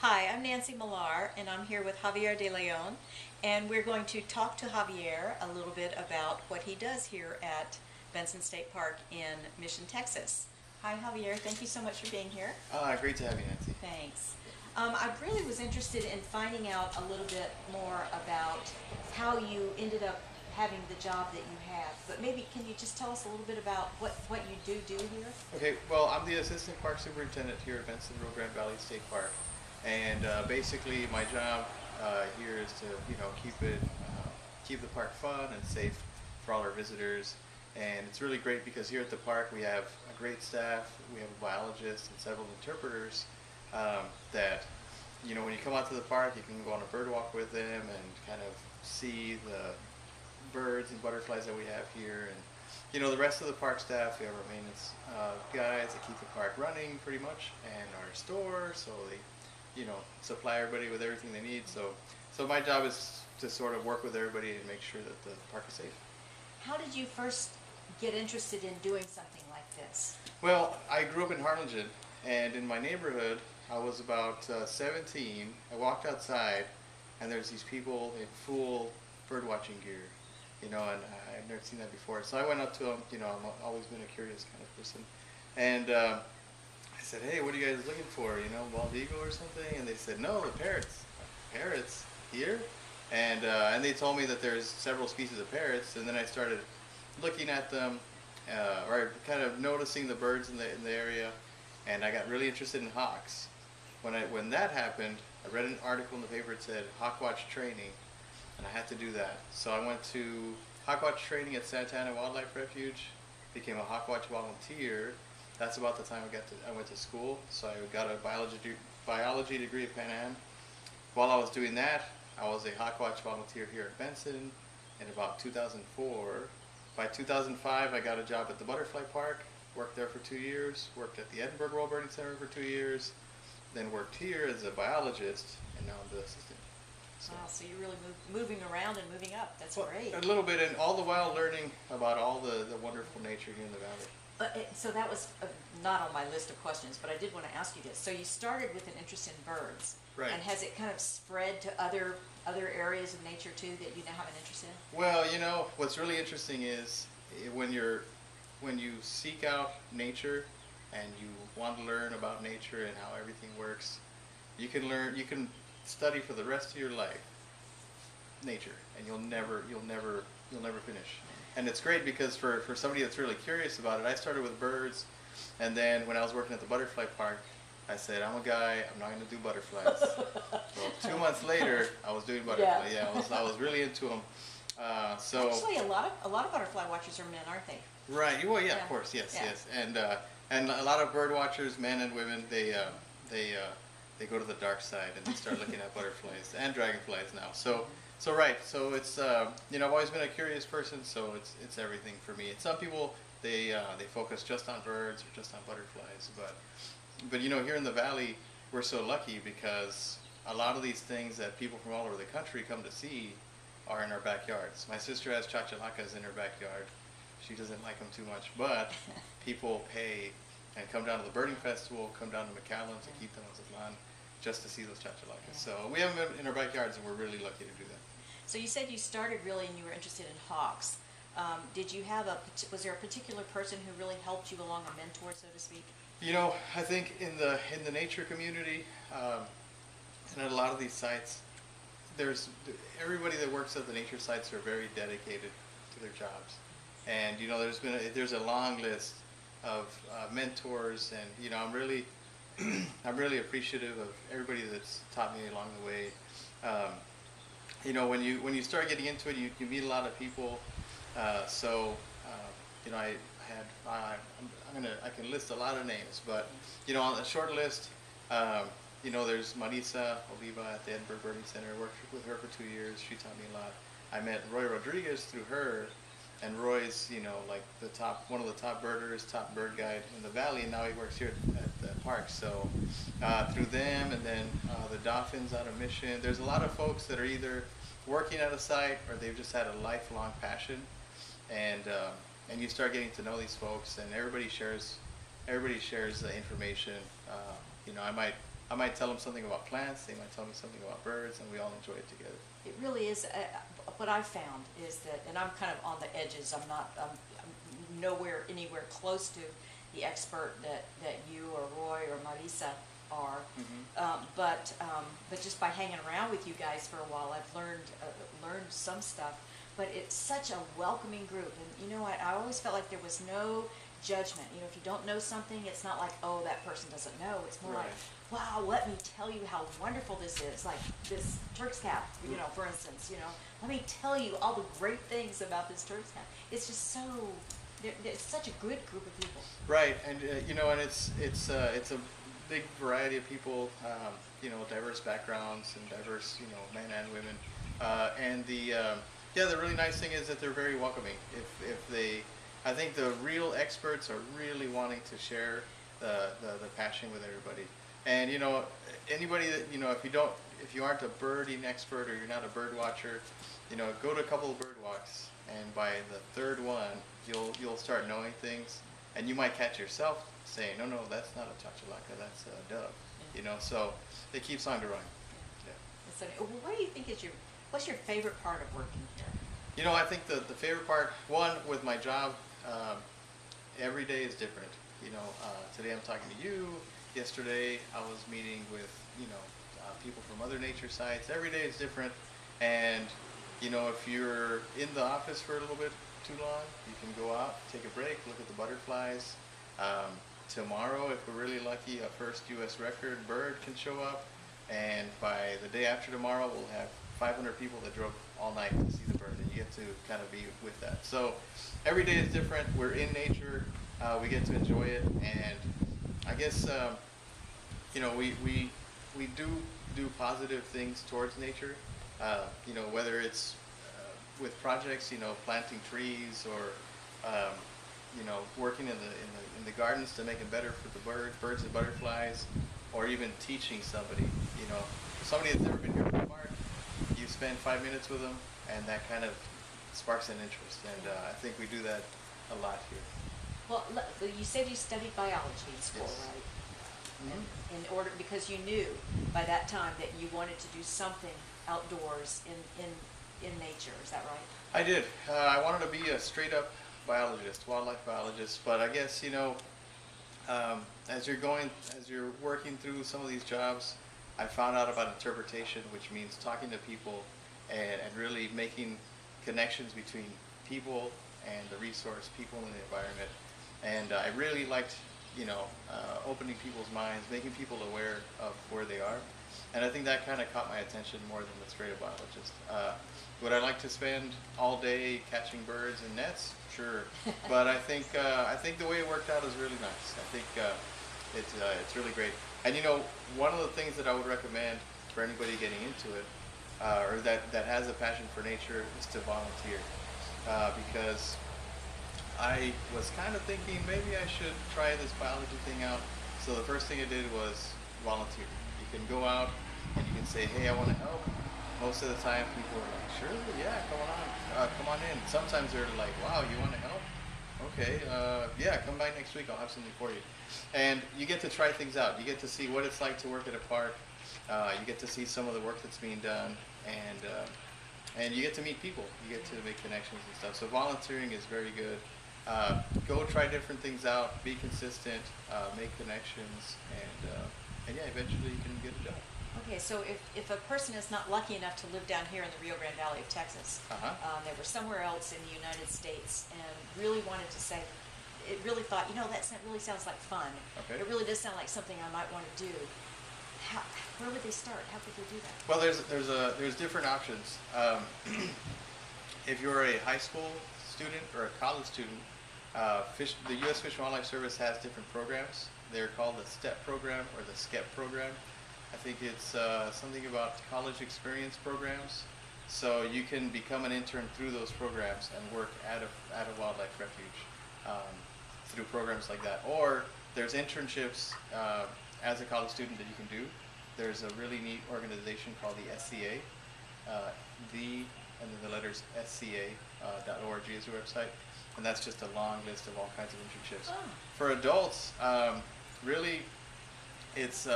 Hi, I'm Nancy Millar, and I'm here with Javier De Leon, and we're going to talk to Javier a little bit about what he does here at Bentsen State Park in Mission, Texas. Hi, Javier. Thank you so much for being here. Great to have you, Nancy. Thanks. I really was interested in finding out a little bit more about how you ended up having the job that you have. But maybe can you just tell us a little bit about what you do here? Okay, well, I'm the assistant park superintendent here at Bentsen Rio Grande Valley State Park, and basically my job here is to keep the park fun and safe for all our visitors. And it's really great because here at the park we have a great staff. We have a biologist and several interpreters that when you come out to the park, you can go on a bird walk with them and kind of see the birds and butterflies that we have here. And the rest of the park staff, we have our maintenance guys that keep the park running pretty much, and our store, so they supply everybody with everything they need. So my job is to sort of work with everybody and make sure that the park is safe. How did you first get interested in doing something like this? Well, I grew up in Harlingen, and in my neighborhood, I was about 17. I walked outside, and there's these people in full bird watching gear, and I've never seen that before. So I went up to them. I've always been a curious kind of person, and I said, "Hey, what are you guys looking for? Bald eagle or something?" And they said, "No, the parrots." Parrots here, and they told me that there's several species of parrots, and then I started looking at them, or kind of noticing the birds in the area, and I got really interested in hawks. When that happened, I read an article in the paper that said Hawk Watch training, and I had to do that. So I went to Hawk Watch training at Santana Wildlife Refuge, became a Hawk Watch volunteer. That's about the time I went to school, so I got a biology degree at Pan Am. While I was doing that, I was a Hawk Watch volunteer here at Bentsen in about 2004. By 2005, I got a job at the Butterfly Park, worked there for 2 years, worked at the Edinburgh World Birding Center for 2 years, then worked here as a biologist, and now I'm the assistant. Wow, so you're really moving around and moving up. That's great. A little bit, and all the while learning about all the wonderful nature here in the valley. So that was not on my list of questions, but I did want to ask you this. So you started with an interest in birds, right? And has it kind of spread to other areas of nature too that you now have an interest in? Well, what's really interesting is when you seek out nature and you want to learn about nature and how everything works, you can study for the rest of your life nature, and you'll never finish. And it's great because for somebody that's really curious about it, I started with birds, and then when I was working at the Butterfly Park, I said, I'm a guy, I'm not going to do butterflies. Well, 2 months later, I was doing butterflies. Yeah, I was really into them. Actually, a lot of butterfly watchers are men, aren't they? Right. Well, yeah, of course, yes, yeah. yes. And a lot of bird watchers, men and women, they go to the dark side and they start looking at butterflies and dragonflies now. So right. So it's I've always been a curious person, so it's everything for me. And some people they focus just on birds or just on butterflies, but here in the valley we're so lucky because a lot of these things that people from all over the country come to see are in our backyards. My sister has chachalacas in her backyard. She doesn't like them too much, but people pay and come down to the birding festival, come down to McAllen to keep them on Zazlan just to see those chachalacas. So we have them in our backyards, and we're really lucky to do that. So you said you started really and you were interested in hawks. Was there a particular person who really helped you along, a mentor, so to speak? I think in the nature community, and at a lot of these sites, there's everybody that works at the nature sites are very dedicated to their jobs, and there's a long list of mentors, and I'm really I'm really appreciative of everybody that's taught me along the way. When you start getting into it, you meet a lot of people. I can list a lot of names, but on a short list, there's Marisa Oliva at the Edinburgh Birding Center. I worked with her for 2 years. She taught me a lot. I met Roy Rodriguez through her, and Roy's one of the top birders, top bird guide in the valley, and now he works here at the park. So through them, and then the Dolphins out of Mission. There's a lot of folks that are either working at a site or they've just had a lifelong passion, and you start getting to know these folks, and everybody shares the information. I might tell them something about plants, they might tell me something about birds, and we all enjoy it together. It really is. What I've found is that, and I'm kind of on the edges. I'm nowhere anywhere close to the expert that you or Roy or Marisa are. But just by hanging around with you guys for a while, I've learned some stuff. But it's such a welcoming group, and you know, I always felt like there was no judgment. You know, if you don't know something, it's not like, oh, that person doesn't know. It's more like, wow, let me tell you how wonderful this is. Like this Turk's cap, you know, for instance, you know, let me tell you all the great things about this Turk's cap. It's just so, it's such a good group of people. Right, and you know, and it's a big variety of people, you know, diverse backgrounds and diverse, you know, men and women, and the really nice thing is that they're very welcoming. I think the real experts are really wanting to share the passion with everybody. And you know, anybody that, you know, if you aren't a birding expert or you're not a bird watcher, you know, go to a couple of bird walks, and by the third one, you'll start knowing things, and you might catch yourself saying, no, that's not a chachalaca, that's a dove. You know, so it keeps on growing. So, what do you think what's your favorite part of working here? You know, I think the favorite part, one, with my job, every day is different. You know, today I'm talking to you. Yesterday I was meeting with, you know, people from other nature sites. Every day is different. And, you know, if you're in the office for a little bit too long, you can go out, take a break, look at the butterflies. Tomorrow, if we're really lucky, a first U.S. record bird can show up. And by the day after tomorrow, we'll have 500 people that drove all night to see the bird, and you get to kind of be with that. So every day is different. We're in nature. We get to enjoy it, and I guess you know, we do positive things towards nature. You know, whether it's with projects, you know, planting trees, or you know, working in the gardens to make it better for the birds and butterflies, or even teaching somebody. You know, somebody that's never been here to the park, you spend 5 minutes with them, and that kind of sparks an interest. And I think we do that a lot here. Well, you said you studied biology in school, Yes. right? Mm-hmm. Because you knew by that time that you wanted to do something outdoors in nature. Is that right? I did. I wanted to be a straight up biologist, wildlife biologist, but I guess, you know, as you're working through some of these jobs, I found out about interpretation, which means talking to people and really making connections between people and the resource, people and the environment. And I really liked, you know, opening people's minds, making people aware of where they are. And I think that kind of caught my attention more than the straight up biologist. Would I like to spend all day catching birds in nets? Sure. But I think the way it worked out is really nice. I think it's really great. And you know, one of the things that I would recommend for anybody getting into it, or that has a passion for nature, is to volunteer. Because I was kind of thinking maybe I should try this biology thing out. So the first thing I did was volunteer. You can go out and you can say, hey, I want to help. Most of the time people are like, sure, yeah, come on in. Sometimes they're like, wow, you want to help? Okay, yeah, come by next week, I'll have something for you. And you get to try things out. You get to see what it's like to work at a park. You get to see some of the work that's being done, and you get to meet people. You get to make connections and stuff. So volunteering is very good. Go try different things out, be consistent, make connections, and yeah, eventually you can get a job. Okay, so if a person is not lucky enough to live down here in the Rio Grande Valley of Texas, they were somewhere else in the United States and really wanted to say, it really thought, you know, that really sounds like fun. Okay. It really does sound like something I might want to do. Where would they start? How could they do that? Well, there's different options. If you're a high school student or a college student, the U.S. Fish and Wildlife Service has different programs. They're called the STEP program or the SCEP program. I think it's something about college experience programs. So you can become an intern through those programs and work at a wildlife refuge through programs like that. Or there's internships as a college student that you can do. There's a really neat organization called the SCA, and then the letters SCA.org is your website, and that's just a long list of all kinds of internships. Oh. For adults, really, It's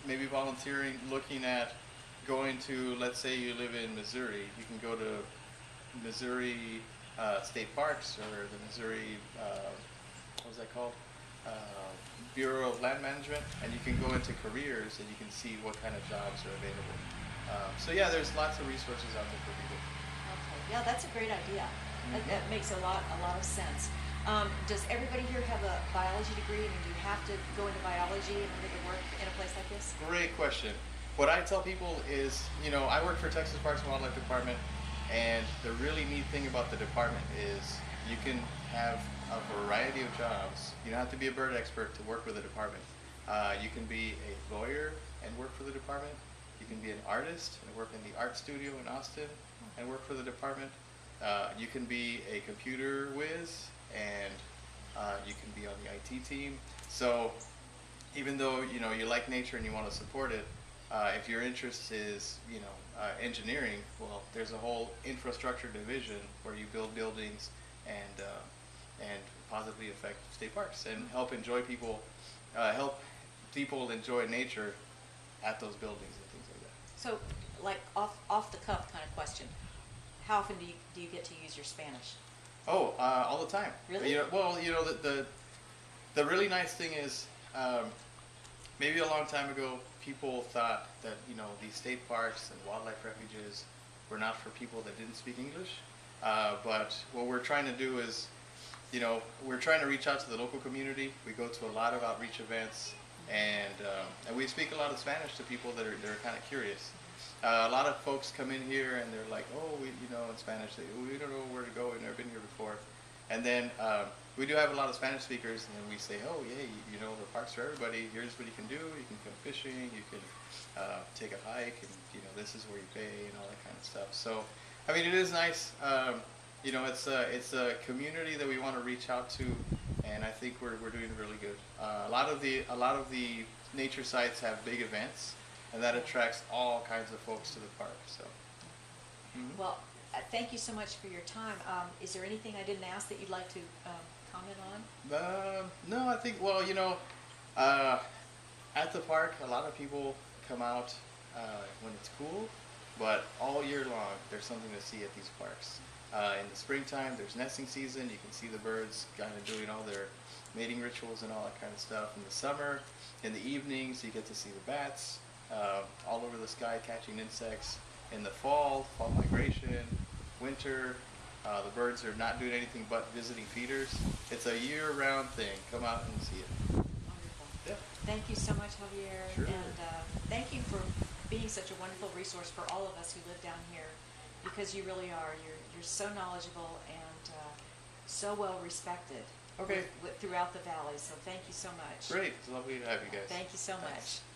maybe volunteering, looking at going to, let's say you live in Missouri, you can go to Missouri State Parks or the Missouri, what was that called? Uh, Bureau of Land Management, and you can go into careers and you can see what kind of jobs are available. So yeah, there's lots of resources out there for people. Okay. Yeah, that's a great idea. Mm-hmm. That makes a lot of sense. Does everybody here have a biology degree? I mean, do you have to go into biology in order to work in a place like this? Great question. What I tell people is, I work for Texas Parks and Wildlife Department, and the really neat thing about the department is you can have a variety of jobs. You don't have to be a bird expert to work with the department. You can be a lawyer and work for the department. You can be an artist and work in the art studio in Austin and work for the department. You can be a computer whiz and you can be on the IT team. So even though you like nature and you want to support it, if your interest is engineering, well, there's a whole infrastructure division where you build buildings and positively affect state parks and help people enjoy nature at those buildings and things like that. So, like off the cuff kind of question, how often do you get to use your Spanish? Oh, all the time. Really? The really nice thing is, maybe a long time ago, people thought that these state parks and wildlife refuges were not for people that didn't speak English. But what we're trying to do is, we're trying to reach out to the local community. We go to a lot of outreach events, and we speak a lot of Spanish to people that are kind of curious. A lot of folks come in here and they're like, oh, in Spanish, we don't know where to go. We've never been here before. And then we do have a lot of Spanish speakers, and then we say, oh, yeah, the park's for everybody. Here's what you can do. You can come fishing. You can take a hike, and this is where you pay and all that kind of stuff. So, I mean, it is nice. It's a community that we want to reach out to, and I think we're doing really good. A lot of the nature sites have big events, and that attracts all kinds of folks to the park. So, Well, thank you so much for your time. Is there anything I didn't ask that you'd like to comment on? No, I think at the park, a lot of people come out when it's cool, but all year long there's something to see at these parks. In the springtime, there's nesting season. You can see the birds kind of doing all their mating rituals and all that kind of stuff. In the summer, in the evenings, you get to see the bats all over the sky catching insects. In the fall migration, winter, the birds are not doing anything but visiting feeders. It's a year-round thing. Come out and see it. Wonderful. Yeah. Thank you so much, Javier. Sure. And thank you for being such a wonderful resource for all of us who live down here, because you really are. You're so knowledgeable and so well respected Okay. throughout the valley. So thank you so much. Great. It's lovely to have you guys. Thank you so Thanks. much.